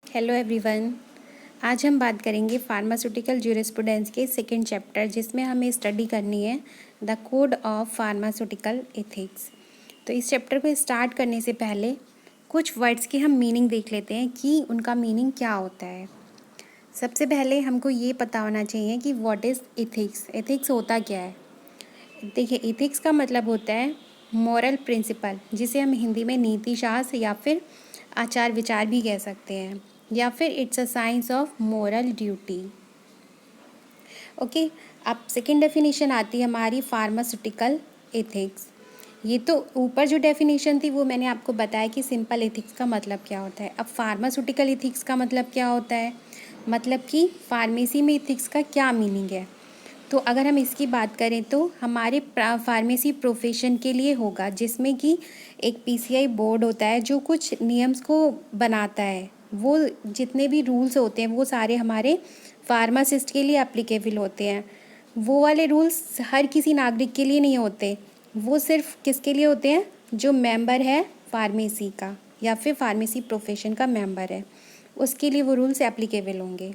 Hello everyone. आज हम बात करेंगे फार्मास्यूटिकल ज्यूरिस्प्रूडेंस के सेकंड चैप्टर, जिसमें हमें स्टडी करनी है the code of pharmaceutical ethics. तो इस चैप्टर को स्टार्ट करने से पहले कुछ वर्ड्स की हम मीनिंग देख लेते हैं कि उनका मीनिंग क्या होता है। सबसे पहले हमको ये पता होना चाहिए कि व्हाट इज़ एथिक्स। एथिक्स होता क्या है। देखिए, एथिक्स का मतलब होता है मॉरल प्रिंसिपल, जिसे हम हिंदी में नीति शास्त्र या फिर आचार विचार भी कह सकते हैं, या फिर it's a science of moral duty. Okay, अब सेकेंड डेफिनेशन आती है हमारी फार्मास्यूटिकल एथिक्स। ये तो ऊपर जो डेफिनेशन थी वो मैंने आपको बताया कि सिंपल एथिक्स का मतलब क्या होता है। अब फार्मास्यूटिकल एथिक्स का मतलब क्या होता है, मतलब कि फार्मेसी में एथिक्स का क्या मीनिंग है। तो अगर हम इसकी बात करें तो हमारे फार्मेसी प्रोफेशन के लिए होगा, जिसमें कि एक पीसीआई बोर्ड होता है जो कुछ नियम्स को बनाता है। वो जितने भी रूल्स होते हैं वो सारे हमारे फार्मासिस्ट के लिए एप्लीकेबल होते हैं। वो वाले रूल्स हर किसी नागरिक के लिए नहीं होते, वो सिर्फ किसके लिए होते हैं, जो मेंबर है फार्मेसी का या फिर फार्मेसी प्रोफेशन का मेंबर है, उसके लिए वो रूल्स एप्लीकेबल होंगे।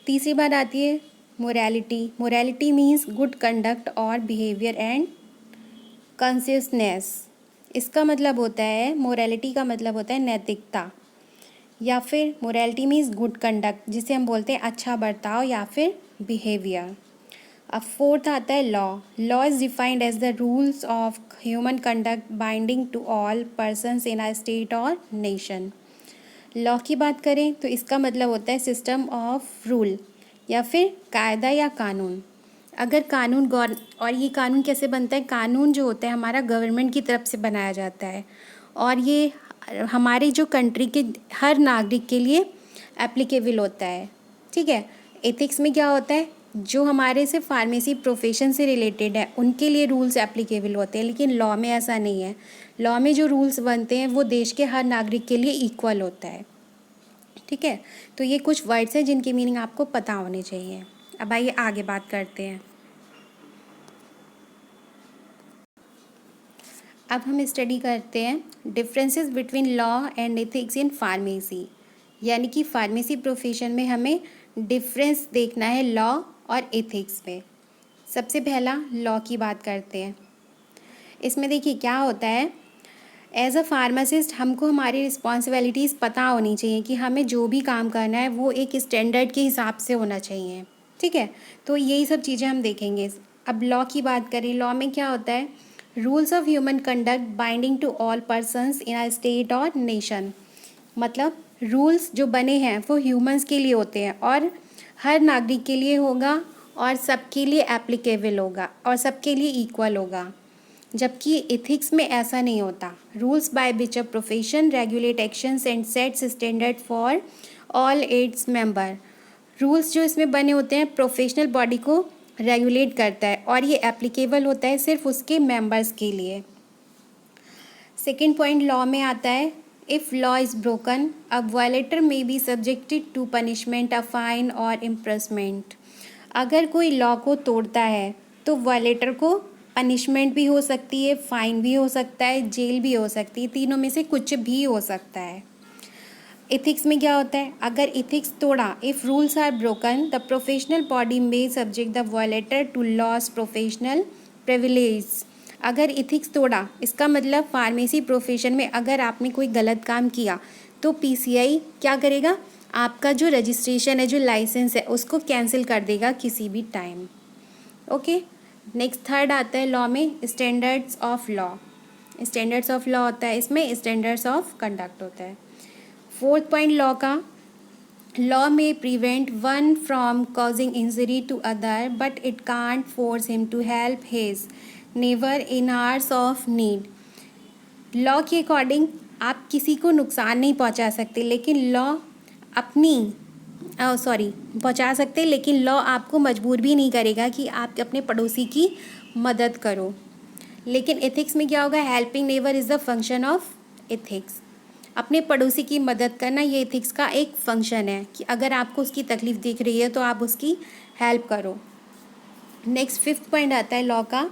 तीसरी बात आती है morality. Morality means good conduct और बिहेवियर एंड कॉन्शियसनेस। इसका मतलब होता है, मोरालिटी का मतलब होता है नैतिकता, या फिर मोरालिटी मीन्स गुड कंडक्ट, जिसे हम बोलते हैं अच्छा बर्ताव या फिर बिहेवियर। अब फोर्थ आता है law. Law is defined as the rules of human conduct binding to all persons in a state और नेशन। लॉ की बात करें तो इसका मतलब होता है सिस्टम ऑफ रूल या फिर कायदा या कानून। अगर कानून और ये कानून कैसे बनता है, कानून जो होता है हमारा गवर्नमेंट की तरफ से बनाया जाता है, और ये हमारे जो कंट्री के हर नागरिक के लिए एप्लीकेबल होता है। ठीक है। एथिक्स में क्या होता है, जो हमारे से फार्मेसी प्रोफेशन से रिलेटेड है उनके लिए रूल्स एप्लीकेबल होते हैं, लेकिन लॉ में ऐसा नहीं है। लॉ में जो रूल्स बनते हैं वो देश के हर नागरिक के लिए इक्वल होता है। ठीक है। तो ये कुछ वर्ड्स हैं जिनकी मीनिंग आपको पता होने चाहिए। अब आइए आगे बात करते हैं। अब हम स्टडी करते हैं differences between law and ethics in pharmacy, यानी कि फार्मेसी प्रोफेशन में हमें डिफरेंस देखना है लॉ और एथिक्स में। सबसे पहला लॉ की बात करते हैं। इसमें देखिए क्या होता है, एज अ फार्मासिस्ट हमको हमारी रिस्पॉन्सिबिलिटीज़ पता होनी चाहिए कि हमें जो भी काम करना है वो एक स्टैंडर्ड के हिसाब से होना चाहिए। ठीक है। तो यही सब चीज़ें हम देखेंगे। अब लॉ की बात करें, लॉ में क्या होता है, rules of human conduct binding to all persons in a state और नेशन। मतलब रूल्स जो बने हैं वो ह्यूमंस के लिए होते हैं और हर नागरिक के लिए होगा और सबके लिए एप्लीकेबल होगा और सबके लिए इक्वल होगा। जबकि एथिक्स में ऐसा नहीं होता। Rules by which a profession regulate actions and sets standard for all its member. Rules जो इसमें बने होते हैं प्रोफेशनल बॉडी को रेगुलेट करता है और ये एप्लीकेबल होता है सिर्फ उसके मेंबर्स के लिए। सेकेंड पॉइंट लॉ में आता है, if law is broken a violator may be subjected to punishment, a fine और इम्प्रेसमेंट। अगर कोई लॉ को तोड़ता है तो वायलेटर को पनिशमेंट भी हो सकती है, फाइन भी हो सकता है, जेल भी हो सकती है, तीनों में से कुछ भी हो सकता है। एथिक्स में क्या होता है, अगर एथिक्स तोड़ा, if rules are broken the professional body में subject the violator to loss professional privilege. अगर एथिक्स तोड़ा, इसका मतलब फार्मेसी प्रोफेशन में अगर आपने कोई गलत काम किया तो पीसीआई क्या करेगा, आपका जो रजिस्ट्रेशन है, जो लाइसेंस है, उसको कैंसिल कर देगा किसी भी टाइम। ओके। नेक्स्ट थर्ड आता है लॉ में standards of law. Standards of law होता है, इसमें स्टैंडर्ड्स ऑफ कंडक्ट होता है। फोर्थ पॉइंट लॉ का, लॉ में prevent one from causing injury to other but it can't force him to help his neighbour in hours of need. Law के according आप किसी को नुकसान नहीं पहुंचा सकते, लेकिन लॉ अपनी पहुंचा सकते, लेकिन लॉ आपको मजबूर भी नहीं करेगा कि आप अपने पड़ोसी की मदद करो। लेकिन एथिक्स में क्या होगा, helping neighbour is the function of ethics. अपने पड़ोसी की मदद करना ये एथिक्स का एक फंक्शन है कि अगर आपको उसकी तकलीफ़ दिख रही है तो आप उसकी हेल्प करो। नेक्स्ट फिफ्थ पॉइंट आता है लॉ का,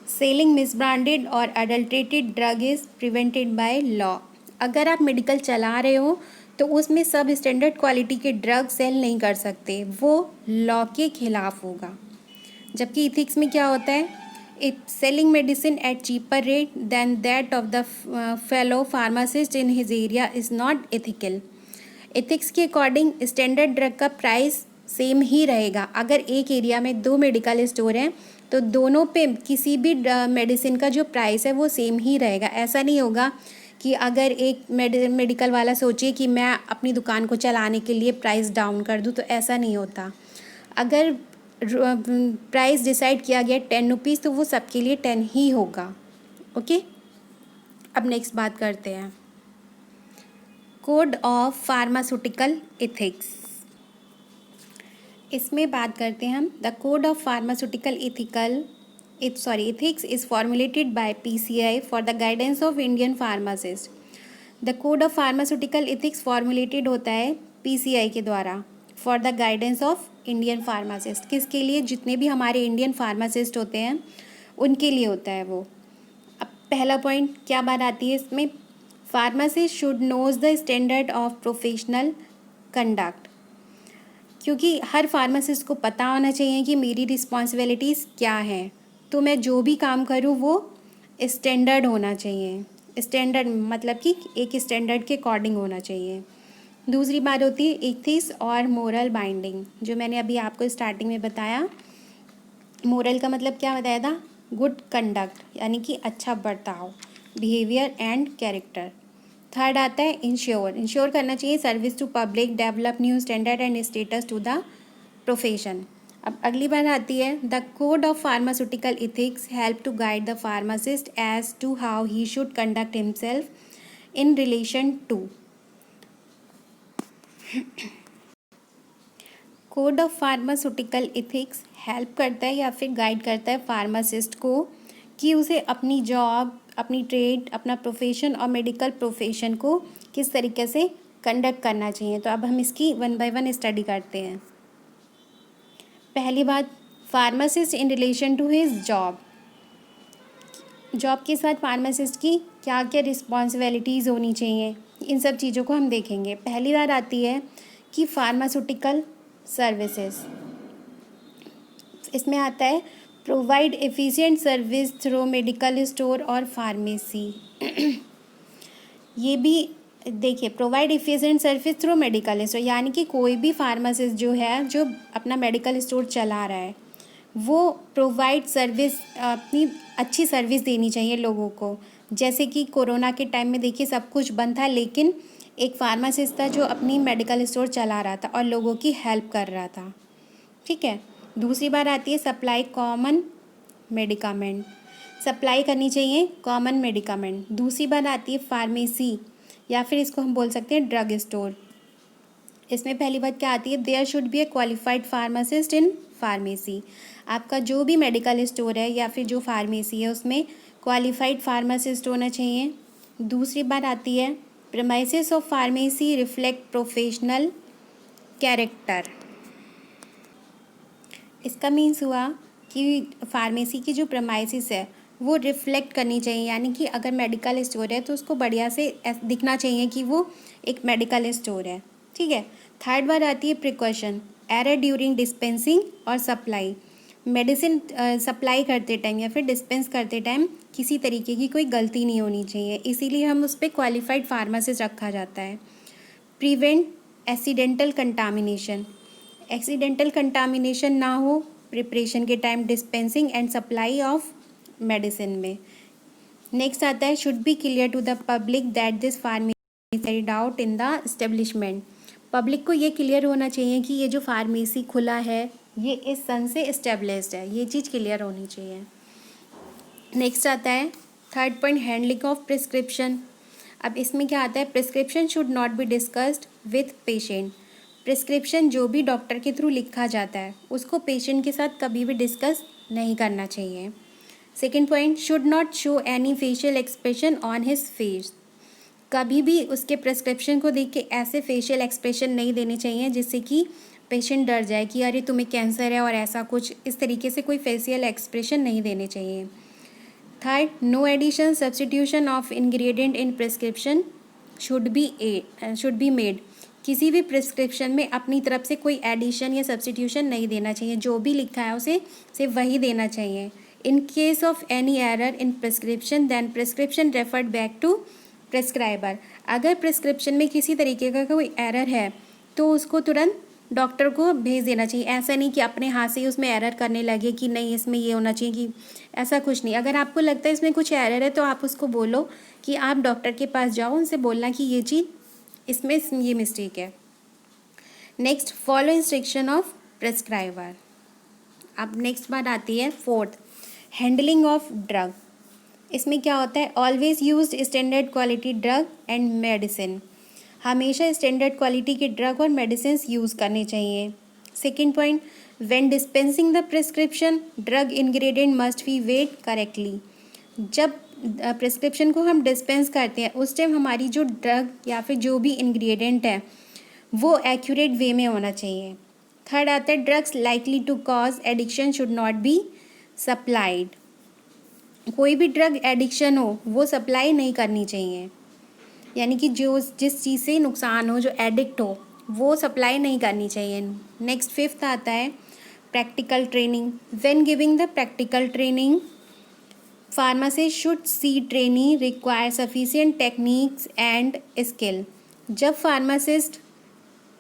सेलिंग मिसब्रांडेड और adulterated drug is prevented by law. अगर आप मेडिकल चला रहे हो तो उसमें सब स्टैंडर्ड क्वालिटी के ड्रग सेल नहीं कर सकते, वो लॉ के खिलाफ होगा। जबकि इथिक्स में क्या होता है, it selling medicine at cheaper rate than that of the fellow pharmacist in his area is not ethical. Ethics के अकॉर्डिंग स्टैंडर्ड ड्रग का प्राइस सेम ही रहेगा। अगर एक एरिया में 2 मेडिकल स्टोर हैं तो दोनों पे किसी भी मेडिसिन का जो प्राइस है वो सेम ही रहेगा। ऐसा नहीं होगा कि अगर एक मेडिकल वाला सोचे कि मैं अपनी दुकान को चलाने के लिए प्राइस डाउन कर दूँ, तो ऐसा नहीं होता। अगर प्राइस डिसाइड किया गया 10 रुपीज़ तो वो सबके लिए 10 ही होगा। ओके, अब नेक्स्ट बात करते हैं कोड ऑफ फार्मास्यूटिकल एथिक्स। इसमें बात करते हैं हम the code of pharmaceutical ethics is formulated by PCI for the guidance of Indian pharmacists. The code of pharmaceutical ethics formulated होता है PCI के द्वारा for the guidance of Indian pharmacist. किसके लिए? जितने भी हमारे इंडियन फार्मासिस्ट होते हैं उनके लिए होता है वो। अब पहला पॉइंट क्या बात आती है इसमें, pharmacist should knows the standard of professional conduct. क्योंकि हर फार्मासिस्ट को पता होना चाहिए कि मेरी रिस्पॉन्सिबिलिटीज़ क्या हैं, तो मैं जो भी काम करूँ वो स्टैंडर्ड होना चाहिए। स्टैंडर्ड मतलब कि एक स्टैंडर्ड के अकॉर्डिंग होना चाहिए। दूसरी बात होती है एथिक्स और मोरल बाइंडिंग, जो मैंने अभी आपको स्टार्टिंग में बताया। मोरल का मतलब क्या बताया था? गुड कंडक्ट, यानी कि अच्छा बर्ताव, बिहेवियर एंड कैरेक्टर। थर्ड आता है इंश्योर करना चाहिए service to public, develop new standard and status to the profession. अब अगली बात आती है the code of pharmaceutical ethics help to guide the pharmacist as to how he should conduct himself in relation to. Code of pharmaceutical ethics help करता है या फिर guide करता है फार्मासिस्ट को कि उसे अपनी जॉब, अपनी ट्रेड, अपना प्रोफेशन और मेडिकल प्रोफेशन को किस तरीके से कंडक्ट करना चाहिए। तो अब हम इसकी 1 बाय 1 स्टडी करते हैं। पहली बात, pharmacist in relation to his job. Job के साथ फार्मासिस्ट की क्या क्या रिस्पॉन्सिबिलिटीज़ होनी चाहिए, इन सब चीज़ों को हम देखेंगे। पहली बात आती है कि फार्मास्यूटिकल सर्विसेज। इसमें आता है provide efficient service through medical store और फार्मेसी। ये भी देखिए, provide efficient service through medical store, यानी कि कोई भी फार्मासिस्ट जो है, जो अपना मेडिकल स्टोर चला रहा है, वो प्रोवाइड सर्विस, अपनी अच्छी सर्विस देनी चाहिए लोगों को। जैसे कि कोरोना के टाइम में देखिए सब कुछ बंद था, लेकिन एक फार्मासिस्ट था जो अपनी मेडिकल स्टोर चला रहा था और लोगों की हेल्प कर रहा था। ठीक है। दूसरी बार आती है सप्लाई कॉमन मेडिकामेंट, सप्लाई करनी चाहिए कॉमन मेडिकामेंट। दूसरी बात आती है फार्मेसी, या फिर इसको हम बोल सकते हैं ड्रग स्टोर। इसमें पहली बात क्या आती है, there should be a qualified pharmacist in pharmacy. आपका जो भी मेडिकल स्टोर है या फिर जो फार्मेसी है उसमें क्वालिफाइड फार्मासिस्ट होना चाहिए। दूसरी बात आती है premises of pharmacy reflect professional character. इसका मीन्स हुआ कि फार्मेसी की जो प्रीमाइसेस है वो रिफ्लेक्ट करनी चाहिए, यानी कि अगर मेडिकल स्टोर है तो उसको बढ़िया से दिखना चाहिए कि वो एक मेडिकल स्टोर है। ठीक है। थर्ड बार आती है प्रिकॉशन, एरर ड्यूरिंग डिस्पेंसिंग और सप्लाई। मेडिसिन सप्लाई करते टाइम या फिर डिस्पेंस करते टाइम किसी तरीके की कोई गलती नहीं होनी चाहिए, इसीलिए हम उस पर क्वालिफाइड फार्मासिस्ट रखा जाता है। Prevent accidental contamination, accidental contamination ना हो प्रिपरेशन के time, dispensing and supply of medicine में। नेक्स्ट आता है should be clear to the public that this pharmacy is carried out in the establishment. Public को ये क्लियर होना चाहिए कि ये जो फार्मेसी खुला है ये इस सन से इस्टेब्लिश्ड है, ये चीज़ क्लियर होनी चाहिए। नेक्स्ट आता है third point handling of prescription. अब इसमें क्या आता है, prescription should not be discussed with patient. Prescription जो भी डॉक्टर के थ्रू लिखा जाता है उसको पेशेंट के साथ कभी भी डिस्कस नहीं करना चाहिए। Second point, should not show any facial expression on his face. कभी भी उसके प्रिस्क्रिप्शन को देख के ऐसे फेशियल एक्सप्रेशन नहीं देने चाहिए जिससे कि पेशेंट डर जाए कि अरे तुम्हें कैंसर है और ऐसा कुछ, इस तरीके से कोई फेशियल एक्सप्रेशन नहीं देने चाहिए। Third, no addition substitution of ingredient in prescription should be made. किसी भी प्रिस्क्रिप्शन में अपनी तरफ से कोई एडिशन या सब्स्टिट्यूशन नहीं देना चाहिए, जो भी लिखा है उसे सिर्फ वही देना चाहिए। In case of any error in prescription then prescription referred back to prescriber. अगर प्रिस्क्रिप्शन में किसी तरीके का कोई एरर है तो उसको तुरंत डॉक्टर को भेज देना चाहिए। ऐसा नहीं कि अपने हाथ से ही उसमें एरर करने लगे कि नहीं इसमें ये होना चाहिए, कि ऐसा कुछ नहीं। अगर आपको लगता है इसमें कुछ एरर है तो आप उसको बोलो कि आप डॉक्टर के पास जाओ, उनसे बोलना कि ये चीज़ इसमें ये मिस्टेक है। Next, follow instruction of prescriber. अब नेक्स्ट बात आती है फोर्थ, हैंडलिंग ऑफ ड्रग। इसमें क्या होता है, always use standard quality drug and medicine. हमेशा स्टैंडर्ड क्वालिटी के ड्रग और मेडिसिन यूज़ करने चाहिए। Second point, when dispensing the prescription drug ingredient must be weight correctly. जब प्रिस्क्रिप्शन को हम डिस्पेंस करते हैं उस टाइम हमारी जो ड्रग या फिर जो भी इंग्रेडिएंट है वो एक्यूरेट वे में होना चाहिए। थर्ड आता है, drugs likely to cause addiction should not be supplied. कोई भी ड्रग एडिक्शन हो वो सप्लाई नहीं करनी चाहिए, यानी कि जो जिस चीज़ से नुकसान हो, जो एडिक्ट हो, वो सप्लाई नहीं करनी चाहिए। नेक्स्ट फिफ्थ आता है practical training. When giving the practical training pharmacist should see trainee require sufficient techniques and skill. जब फार्मासिस्ट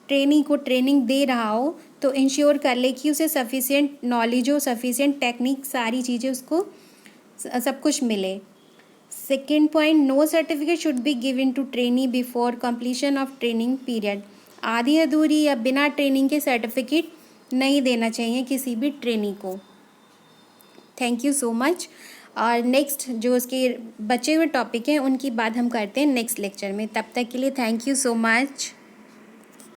ट्रेनी को ट्रेनिंग दे रहा हो तो इंश्योर कर ले कि उसे सफिशिएंट नॉलेज हो, सफिशिएंट टेक्निक, सारी चीज़ें उसको सब कुछ मिले। Second point, no certificate should be given to trainee before completion of training period. आधी अधूरी या बिना ट्रेनिंग के सर्टिफिकेट नहीं देना चाहिए किसी भी ट्रेनी को। Thank you so much. और नेक्स्ट जो उसके बचे हुए टॉपिक हैं उनकी बात हम करते हैं नेक्स्ट लेक्चर में। तब तक के लिए थैंक यू सो मच।